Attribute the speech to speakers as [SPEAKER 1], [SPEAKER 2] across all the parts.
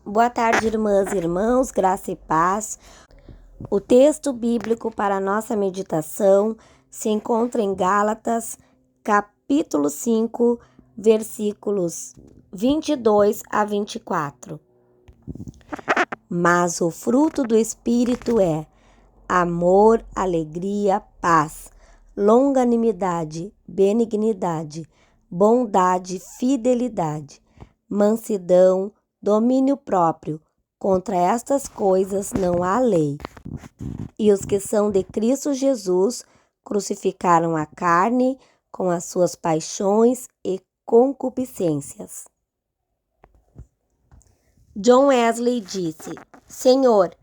[SPEAKER 1] Boa tarde, irmãs e irmãos, graça e paz. O texto bíblico para a nossa meditação se encontra em Gálatas, capítulo 5, versículos 22 a 24. Mas o fruto do Espírito é amor, alegria, paz, longanimidade, benignidade, bondade, fidelidade, mansidão, domínio próprio. Contra estas coisas não há lei. E os que são de Cristo Jesus crucificaram a carne com as suas paixões e concupiscências. John Wesley disse: Senhor,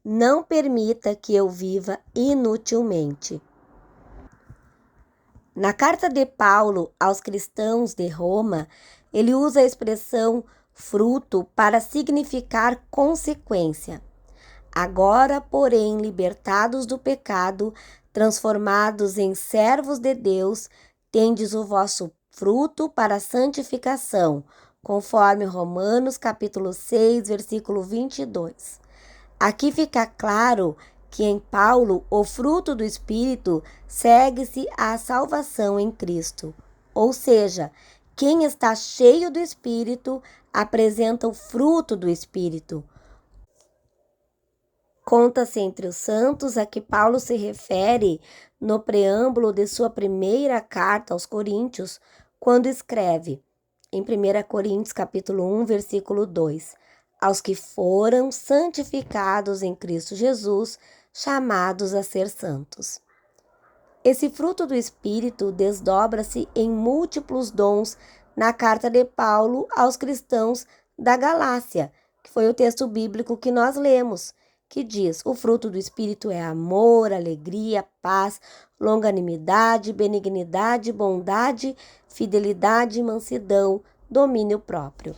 [SPEAKER 1] não permita que eu viva inutilmente. Na carta de Paulo aos cristãos de Roma, ele usa a expressão fruto para significar consequência. Agora, porém, libertados do pecado, transformados em servos de Deus, tendes o vosso fruto para a santificação, conforme Romanos capítulo 6, versículo 22. Aqui fica claro que em Paulo o fruto do Espírito segue-se à salvação em Cristo. Ou seja, quem está cheio do Espírito apresenta o fruto do Espírito. Conta-se entre os santos a que Paulo se refere no preâmbulo de sua primeira carta aos Coríntios, quando escreve, em 1 Coríntios capítulo 1, versículo 2, aos que foram santificados em Cristo Jesus, chamados a ser santos. Esse fruto do Espírito desdobra-se em múltiplos dons na carta de Paulo aos cristãos da Galácia, que foi o texto bíblico que nós lemos, que diz: o fruto do Espírito é amor, alegria, paz, longanimidade, benignidade, bondade, fidelidade, mansidão, domínio próprio.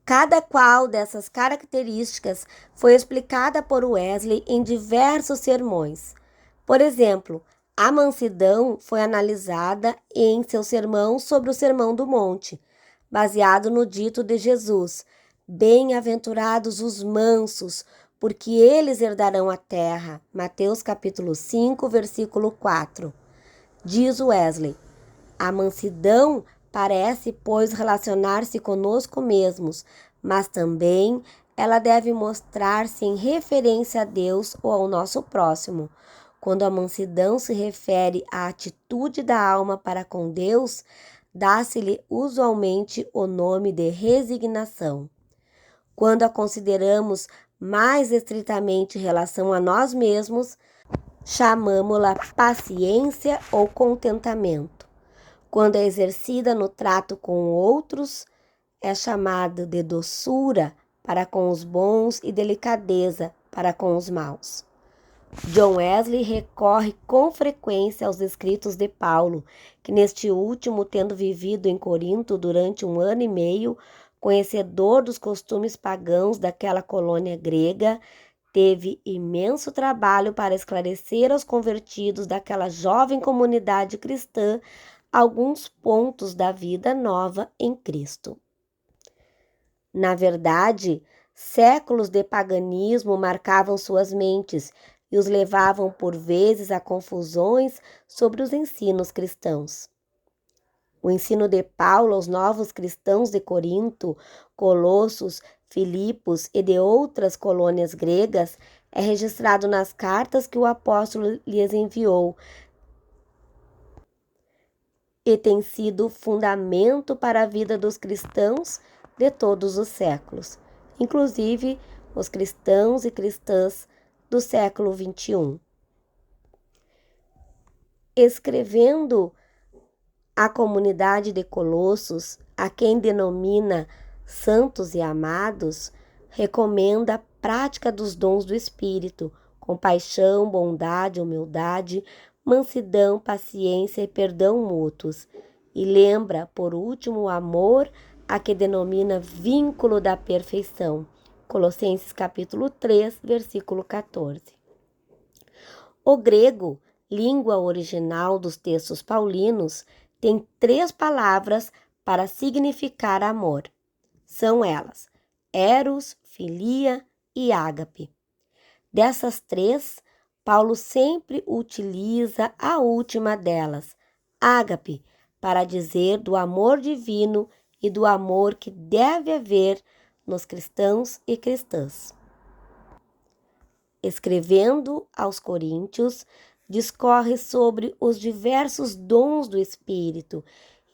[SPEAKER 1] Cada qual dessas características foi explicada por Wesley em diversos sermões. Por exemplo, a mansidão foi analisada em seu sermão sobre o Sermão do Monte, baseado no dito de Jesus: bem-aventurados os mansos, porque eles herdarão a terra. Mateus capítulo 5, versículo 4. Diz Wesley: a mansidão parece, pois, relacionar-se conosco mesmos, mas também ela deve mostrar-se em referência a Deus ou ao nosso próximo. Quando a mansidão se refere à atitude da alma para com Deus, dá-se-lhe usualmente o nome de resignação. Quando a consideramos mais estritamente em relação a nós mesmos, chamamo-la paciência ou contentamento. Quando é exercida no trato com outros, é chamada de doçura para com os bons e delicadeza para com os maus. John Wesley recorre com frequência aos escritos de Paulo, que neste último, tendo vivido em Corinto durante 1 ano e meio, conhecedor dos costumes pagãos daquela colônia grega, teve imenso trabalho para esclarecer aos convertidos daquela jovem comunidade cristã alguns pontos da vida nova em Cristo. Na verdade, séculos de paganismo marcavam suas mentes e os levavam por vezes a confusões sobre os ensinos cristãos. O ensino de Paulo aos novos cristãos de Corinto, Colossos, Filipos e de outras colônias gregas é registrado nas cartas que o apóstolo lhes enviou e tem sido fundamento para a vida dos cristãos de todos os séculos, inclusive os cristãos e cristãs do século XXI. Escrevendo à comunidade de Colossos, a quem denomina santos e amados, recomenda a prática dos dons do Espírito, compaixão, bondade, humildade, mansidão, paciência e perdão mútuos, e lembra, por último, o amor, a que denomina vínculo da perfeição. Colossenses capítulo 3, versículo 14. O grego, língua original dos textos paulinos, tem 3 palavras para significar amor. São elas: eros, filia e ágape. Dessas três, Paulo sempre utiliza a última delas, ágape, para dizer do amor divino e do amor que deve haver nos cristãos e cristãs. Escrevendo aos Coríntios, discorre sobre os diversos dons do Espírito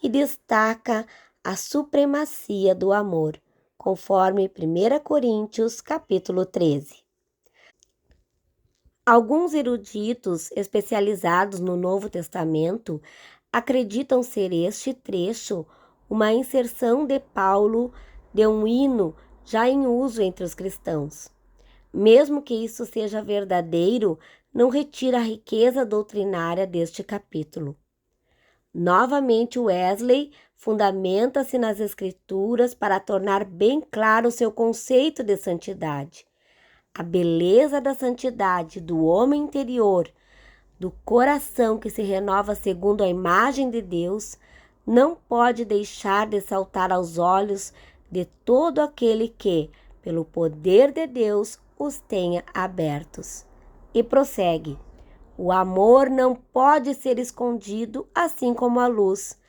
[SPEAKER 1] e destaca a supremacia do amor, conforme 1 Coríntios, capítulo 13. Alguns eruditos especializados no Novo Testamento acreditam ser este trecho uma inserção de Paulo de um hino já em uso entre os cristãos. Mesmo que isso seja verdadeiro, não retira a riqueza doutrinária deste capítulo. Novamente, Wesley fundamenta-se nas Escrituras para tornar bem claro o seu conceito de santidade. A beleza da santidade do homem interior, do coração que se renova segundo a imagem de Deus, não pode deixar de saltar aos olhos de todo aquele que, pelo poder de Deus, os tenha abertos. E prossegue: o amor não pode ser escondido, assim como a luz,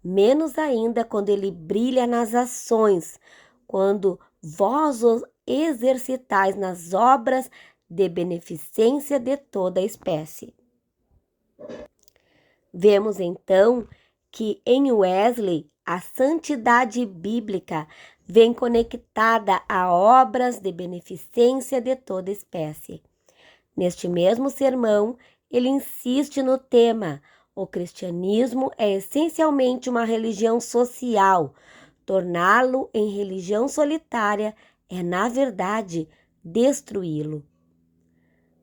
[SPEAKER 1] menos ainda quando ele brilha nas ações, quando vós os exercitais nas obras de beneficência de toda a espécie. Vemos então que em Wesley a santidade bíblica vem conectada a obras de beneficência de toda espécie. Neste mesmo sermão, ele insiste no tema: o cristianismo é essencialmente uma religião social. Torná-lo em religião solitária é, na verdade, destruí-lo.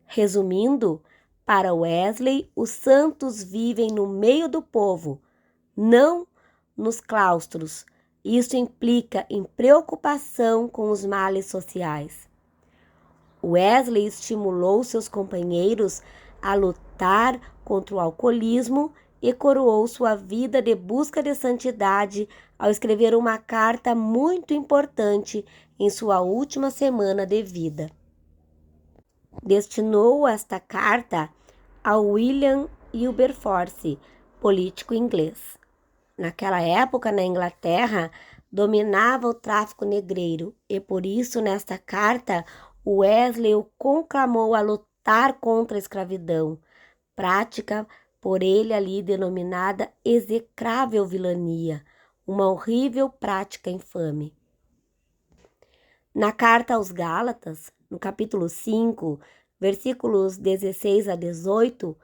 [SPEAKER 1] Resumindo, para Wesley, os santos vivem no meio do povo, não nos claustros. Isso implica em preocupação com os males sociais. Wesley estimulou seus companheiros a lutar contra o alcoolismo e coroou sua vida de busca de santidade ao escrever uma carta muito importante em sua última semana de vida. Destinou esta carta a William Wilberforce, político inglês. Naquela época, na Inglaterra, dominava o tráfico negreiro e por isso, nesta carta, Wesley o conclamou a lutar contra a escravidão, prática por ele ali denominada execrável vilania, uma horrível prática infame. Na carta aos Gálatas, no capítulo 5, versículos 16 a 18,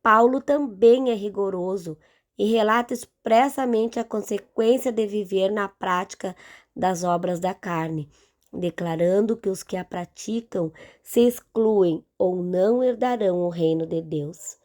[SPEAKER 1] Paulo também é rigoroso e relata expressamente a consequência de viver na prática das obras da carne, declarando que os que a praticam se excluem ou não herdarão o reino de Deus.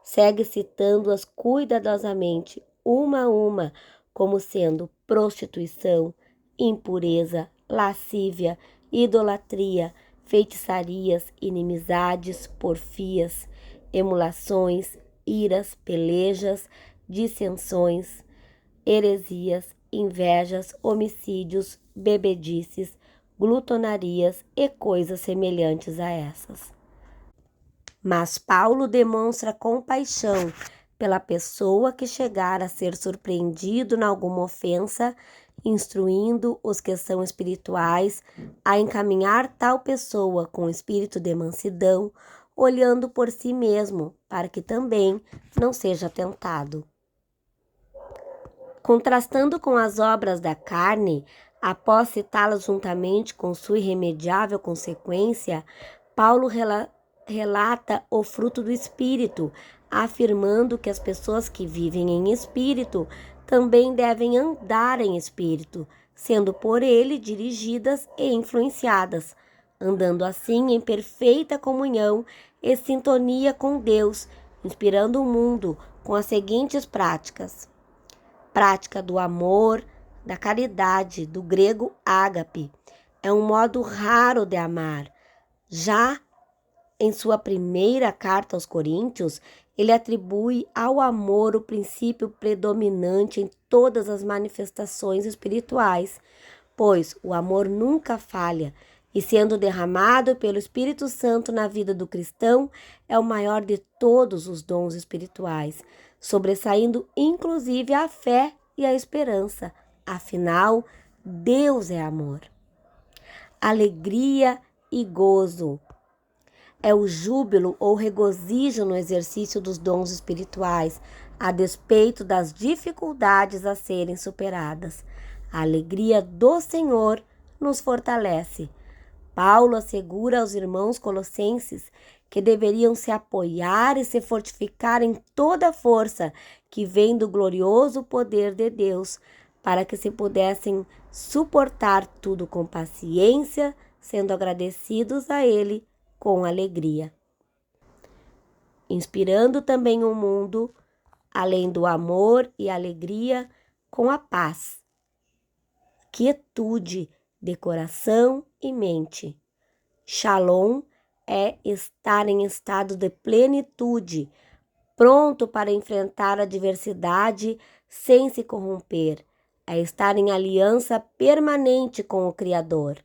[SPEAKER 1] Segue citando-as cuidadosamente, uma a uma, como sendo prostituição, impureza, lascívia, idolatria, feitiçarias, inimizades, porfias, emulações, iras, pelejas, dissensões, heresias, invejas, homicídios, bebedices, glutonarias e coisas semelhantes a essas. Mas Paulo demonstra compaixão pela pessoa que chegar a ser surpreendido em alguma ofensa, instruindo os que são espirituais a encaminhar tal pessoa com espírito de mansidão, olhando por si mesmo, para que também não seja tentado. Contrastando com as obras da carne, após citá-las juntamente com sua irremediável consequência, Paulo relata o fruto do Espírito, afirmando que as pessoas que vivem em Espírito também devem andar em Espírito, sendo por ele dirigidas e influenciadas, andando assim em perfeita comunhão e sintonia com Deus, inspirando o mundo com as seguintes práticas: prática do amor, da caridade, do grego ágape. É um modo raro de amar. Já em sua primeira carta aos Coríntios, ele atribui ao amor o princípio predominante em todas as manifestações espirituais, pois o amor nunca falha e, sendo derramado pelo Espírito Santo na vida do cristão, é o maior de todos os dons espirituais, sobressaindo inclusive a fé e a esperança. Afinal, Deus é amor. Alegria e gozo é o júbilo ou regozijo no exercício dos dons espirituais, a despeito das dificuldades a serem superadas. A alegria do Senhor nos fortalece. Paulo assegura aos irmãos colossenses que deveriam se apoiar e se fortificar em toda a força que vem do glorioso poder de Deus, para que se pudessem suportar tudo com paciência, sendo agradecidos a Ele com alegria. Inspirando também o mundo, além do amor e alegria, com a paz, quietude de coração e mente. Shalom é estar em estado de plenitude, pronto para enfrentar a adversidade sem se corromper. É estar em aliança permanente com o Criador.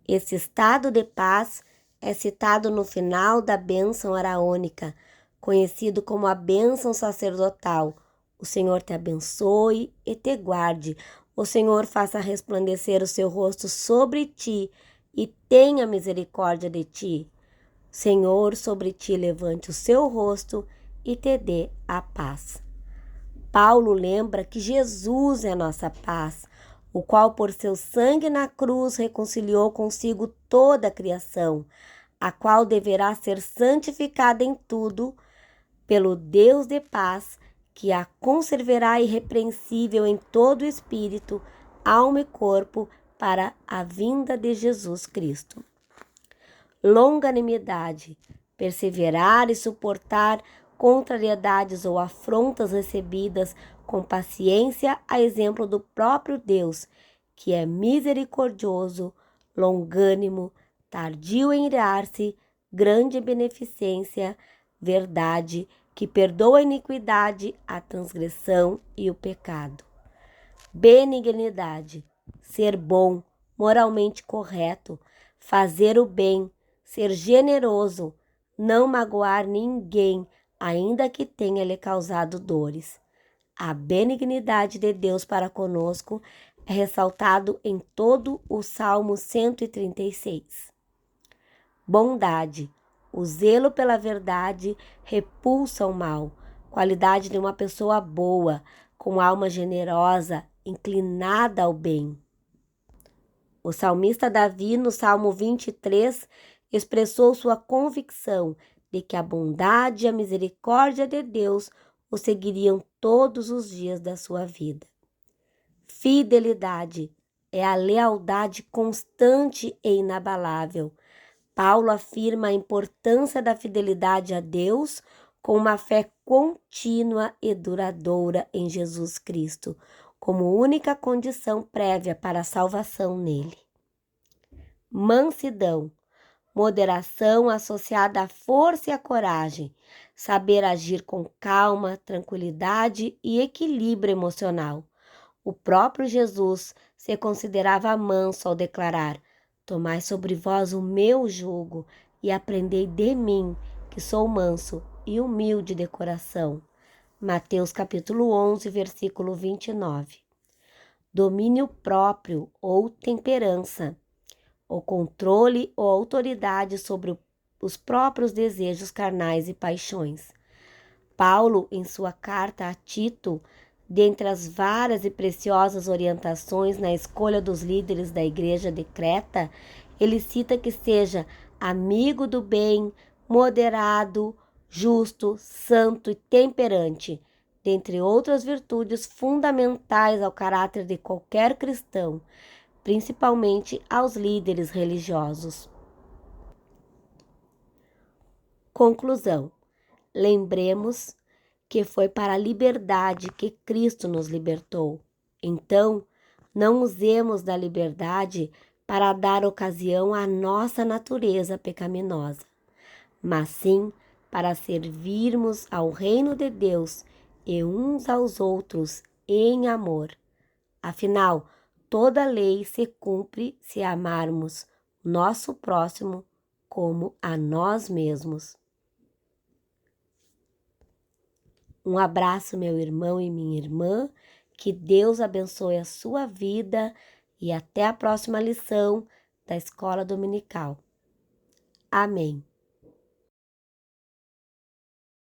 [SPEAKER 1] Esse estado de paz é citado no final da bênção araônica, conhecido como a bênção sacerdotal. O Senhor te abençoe e te guarde. O Senhor faça resplandecer o seu rosto sobre ti e tenha misericórdia de ti. Senhor, sobre ti levante o seu rosto e te dê a paz. Paulo lembra que Jesus é a nossa paz, o qual por seu sangue na cruz reconciliou consigo toda a criação, a qual deverá ser santificada em tudo pelo Deus de paz, que a conservará irrepreensível em todo o espírito, alma e corpo, para a vinda de Jesus Cristo. Longanimidade, perseverar e suportar contrariedades ou afrontas recebidas com paciência, a exemplo do próprio Deus, que é misericordioso, longânimo, tardio em irar-se, grande beneficência, verdade, que perdoa a iniquidade, a transgressão e o pecado. Benignidade, ser bom, moralmente correto, fazer o bem, ser generoso, não magoar ninguém, ainda que tenha lhe causado dores. A benignidade de Deus para conosco é ressaltado em todo o Salmo 136. Bondade, o zelo pela verdade repulsa o mal, qualidade de uma pessoa boa, com alma generosa, inclinada ao bem. O salmista Davi, no Salmo 23, expressou sua convicção de que a bondade e a misericórdia de Deus o seguiriam todos os dias da sua vida. Fidelidade é a lealdade constante e inabalável. Paulo afirma a importância da fidelidade a Deus com uma fé contínua e duradoura em Jesus Cristo, como única condição prévia para a salvação nele. Mansidão, moderação associada à força e à coragem, saber agir com calma, tranquilidade e equilíbrio emocional. O próprio Jesus se considerava manso ao declarar: tomai sobre vós o meu jugo e aprendei de mim, que sou manso e humilde de coração. Mateus capítulo 11, versículo 29. Domínio próprio ou temperança, o controle ou autoridade sobre os próprios desejos carnais e paixões. Paulo, em sua carta a Tito, dentre as várias e preciosas orientações na escolha dos líderes da igreja de Creta, ele cita que seja amigo do bem, moderado, justo, santo e temperante, dentre outras virtudes fundamentais ao caráter de qualquer cristão, principalmente aos líderes religiosos. Conclusão: lembremos que foi para a liberdade que Cristo nos libertou. Então, não usemos da liberdade para dar ocasião à nossa natureza pecaminosa, mas sim para servirmos ao reino de Deus e uns aos outros em amor. Afinal, toda lei se cumpre se amarmos o nosso próximo como a nós mesmos. Um abraço, meu irmão e minha irmã. Que Deus abençoe a sua vida e até a próxima lição da Escola Dominical. Amém.